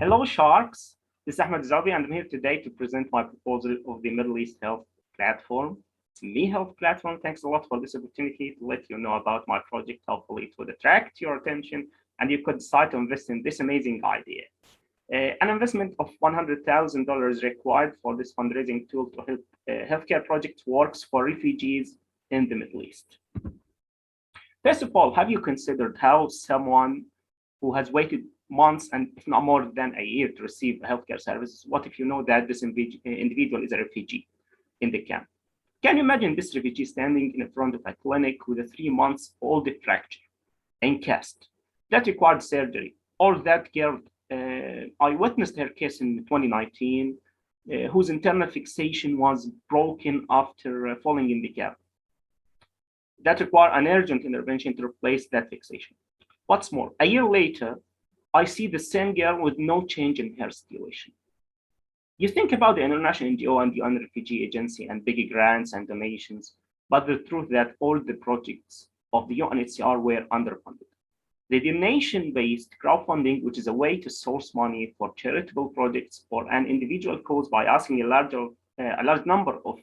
Hello, Sharks. This is Ahmed Zabi, and I'm here today to present my proposal of the Middle East Health Platform. It's Me Health Platform. Thanks a lot for this opportunity to let you know about my project. Hopefully, it would attract your attention and you could decide to invest in this amazing idea. An investment of $100,000 required for this fundraising tool to help healthcare project works for refugees in the Middle East. First of all, have you considered how someone who has waited months and if not more than a year to receive healthcare services, what if you know that this individual is a refugee in the camp? Can you imagine this refugee standing in front of a clinic with a 3-month-old fracture and cast that required surgery? Or that girl, I witnessed her case in 2019, whose internal fixation was broken after falling in the cab. That required an urgent intervention to replace that fixation. What's more, a year later, I see the same girl with no change in her situation. You think about the international NGO and the UN Refugee Agency and big grants and donations, but the truth that all the projects of the UNHCR were underfunded. The donation-based crowdfunding, which is a way to source money for charitable projects or an individual cause by asking a large number of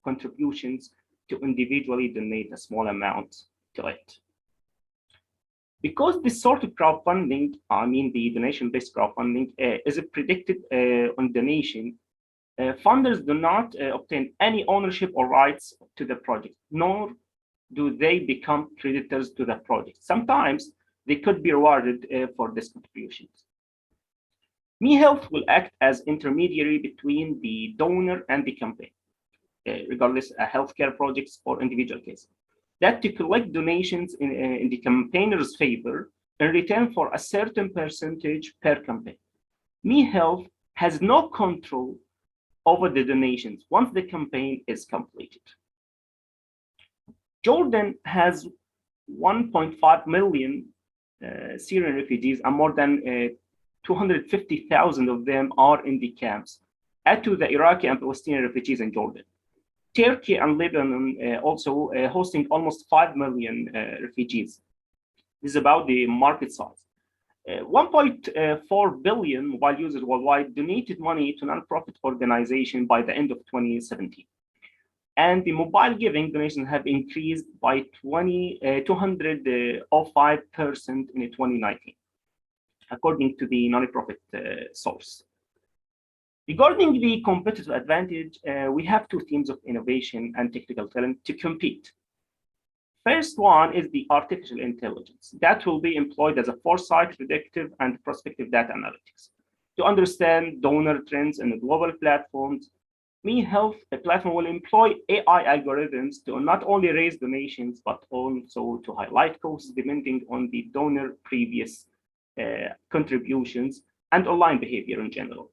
contributions to individually donate a small amount to it. Because this sort of crowdfunding, I mean the donation-based crowdfunding, is predicted on donation, funders do not obtain any ownership or rights to the project, nor do they become creditors to the project. Sometimes they could be rewarded for these contributions. MeHealth will act as intermediary between the donor and the campaign, regardless of healthcare projects or individual cases, that to collect donations in the campaigner's favor in return for a certain percentage per campaign. MeHealth has no control over the donations once the campaign is completed. Jordan has 1.5 million Syrian refugees, and more than 250,000 of them are in the camps. Add to the Iraqi and Palestinian refugees in Jordan. Turkey and Lebanon also hosting almost 5 million refugees. This is about the market size. 1.4 billion mobile users worldwide donated money to nonprofit organizations by the end of 2017. And the mobile giving donations have increased by 205% in 2019, according to the nonprofit source. Regarding the competitive advantage, we have two themes of innovation and technical talent to compete. First one is the artificial intelligence that will be employed as a foresight, predictive, and prospective data analytics to understand donor trends in the global platforms. MeHealth platform will employ AI algorithms to not only raise donations, but also to highlight costs depending on the donor previous contributions and online behavior in general.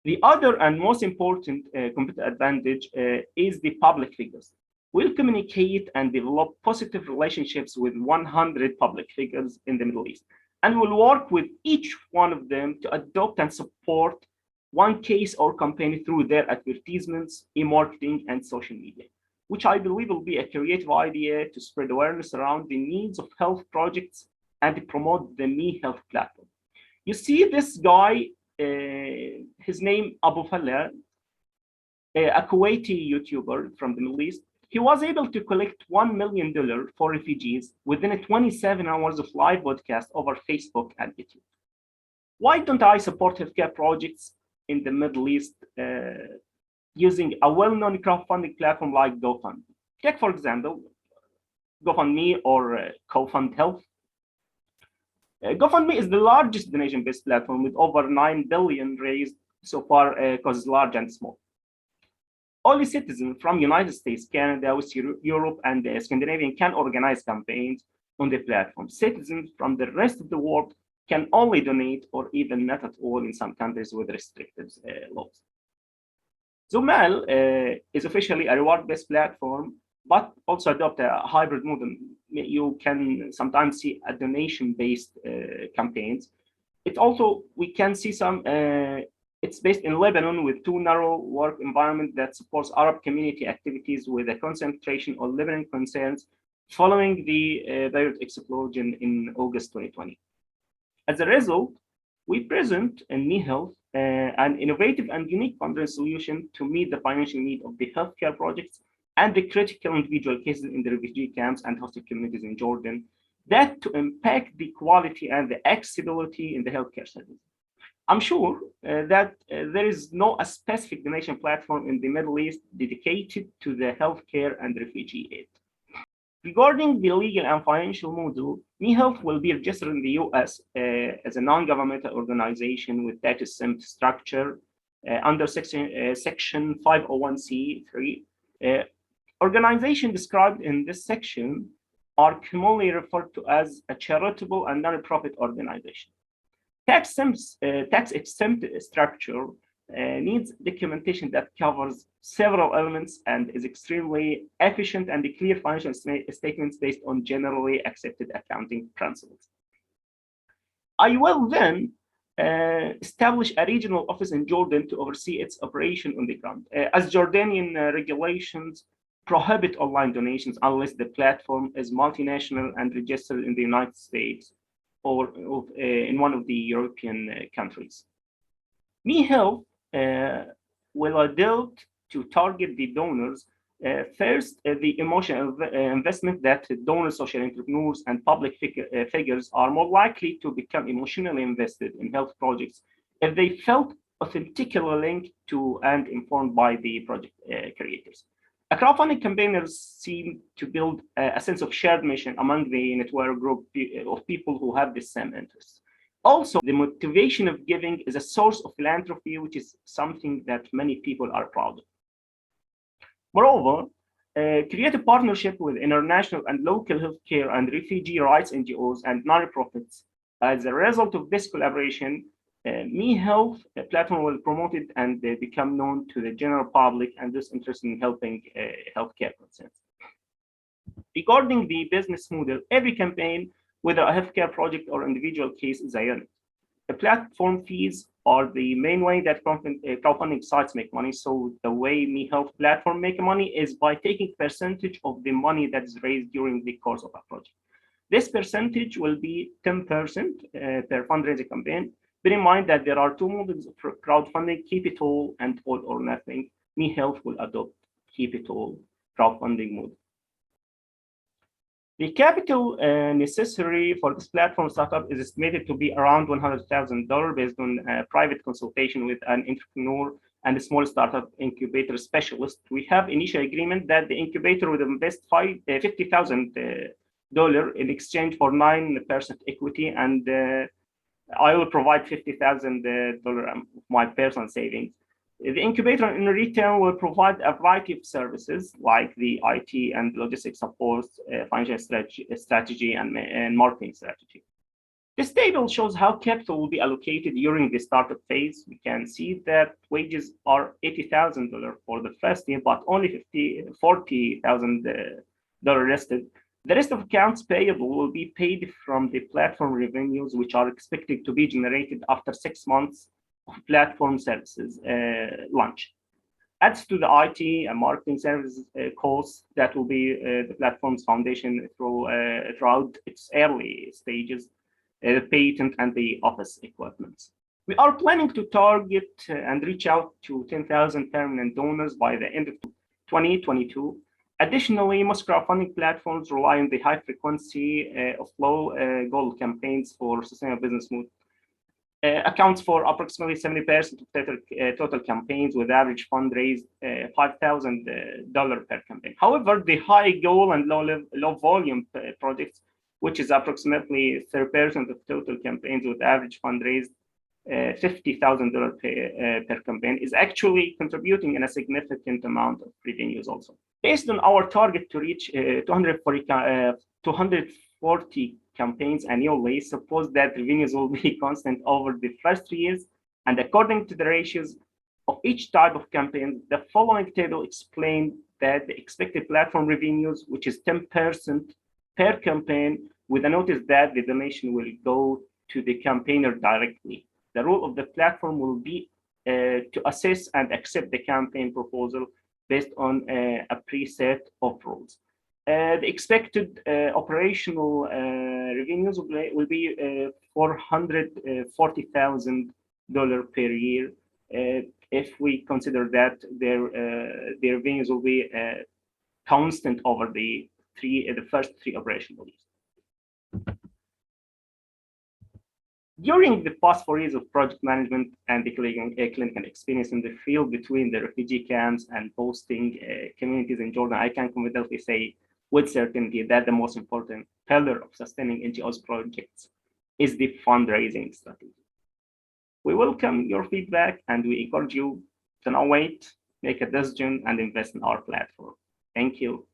The other and most important competitive advantage is the public figures. We'll communicate and develop positive relationships with 100 public figures in the Middle East, and we'll work with each one of them to adopt and support one case or campaign through their advertisements, e-marketing, and social media, which I believe will be a creative idea to spread awareness around the needs of health projects and promote the MeHealth platform. You see this guy, his name Abu Fallah, a Kuwaiti YouTuber from the Middle East. He was able to collect $1 million for refugees within 27 hours of live broadcast over Facebook and YouTube. Why don't I support healthcare projects in the Middle East using a well-known crowdfunding platform like GoFund? Take, for example, GoFundMe or CoFund Health. GoFundMe is the largest donation-based platform with over 9 billion raised so far, causes large and small. Only citizens from United States, Canada, West Europe, and Scandinavia can organize campaigns on the platform. Citizens from the rest of the world can only donate or even not at all in some countries with restrictive laws. Zumal is officially a reward-based platform, but also adopt a hybrid model. You can sometimes see a donation-based campaigns. We can see some, it's based in Lebanon with two narrow work environment that supports Arab community activities with a concentration on Lebanon concerns following the Beirut explosion in August 2020. As a result, We present in MeHealth an innovative and unique fundraising solution to meet the financial need of the healthcare projects and the critical individual cases in the refugee camps and hosted communities in Jordan, that to impact the quality and the accessibility in the healthcare settings. I'm sure that there is no a specific donation platform in the Middle East dedicated to the healthcare and refugee aid. Regarding the legal and financial model, MeHealth will be registered in the US as a non-governmental organization with tax-exempt structure under section 501c3. Organizations described in this section are commonly referred to as a charitable and non-profit organization. Tax-exempt structure needs documentation that covers several elements and is extremely efficient and clear financial statements based on generally accepted accounting principles. I will then establish a regional office in Jordan to oversee its operation on the ground, as Jordanian regulations prohibit online donations unless the platform is multinational and registered in the United States or in one of the European countries. MeHealth will adult to target the donors. First, the emotional investment that donors, social entrepreneurs, and public figures are more likely to become emotionally invested in health projects if they felt authentically linked to and informed by the project creators. Crowdfunding campaigners seem to build a sense of shared mission among the network group of people who have the same interests. Also, the motivation of giving is a source of philanthropy, which is something that many people are proud of. Moreover, create a partnership with international and local healthcare and refugee rights NGOs and nonprofits. As a result of this collaboration, MeHealth platform will promote it and become known to the general public and those interested in helping healthcare concerns. Regarding the business model, every campaign, whether a healthcare project or individual case, is a unit. The platform fees are the main way that crowdfunding sites make money. So the way MeHealth platform make money is by taking percentage of the money that is raised during the course of a project. This percentage will be 10% per fundraising campaign. Bear in mind that there are two models for crowdfunding: keep it all and all or nothing. MeHealth will adopt keep it all crowdfunding model. The capital necessary for this platform startup is estimated to be around $100,000 based on private consultation with an entrepreneur and a small startup incubator specialist. We have initial agreement that the incubator would invest $50,000 in exchange for 9% equity, and I will provide $50,000 of my personal savings. The incubator in return will provide a variety of services like the IT and logistics support, financial strategy and marketing strategy. This table shows how capital will be allocated during the startup phase. We can see that wages are $80,000 for the first year, but only $40,000 rested. The rest of accounts payable will be paid from the platform revenues, which are expected to be generated after 6 months of platform services launch. Adds to the IT and marketing services costs that will be the platform's foundation throughout its early stages, the patent and the office equipment. We are planning to target and reach out to 10,000 permanent donors by the end of 2022. Additionally, most crowdfunding platforms rely on the high frequency of low goal campaigns for sustainable business model. Accounts for approximately 70% of total campaigns, with average fund raised $5,000 per campaign. However, the high goal and low volume projects, which is approximately 30% of total campaigns with average fund raised $50,000 per campaign, is actually contributing in a significant amount of revenues also. Based on our target to reach 240 campaigns annually, suppose that revenues will be constant over the first 3 years, and according to the ratios of each type of campaign, the following table explains that the expected platform revenues, which is 10% per campaign, with a notice that the donation will go to the campaigner directly. The role of the platform will be to assess and accept the campaign proposal based on a preset of rules. The expected operational revenues will be $440,000 per year. If we consider that their revenues will be constant over the first three operational years. During the past 4 years of project management and the clinical experience in the field between the refugee camps and hosting communities in Jordan, I can confidently say with certainty that the most important pillar of sustaining NGOs projects is the fundraising strategy. We welcome your feedback and we encourage you to not wait, make a decision, and invest in our platform. Thank you.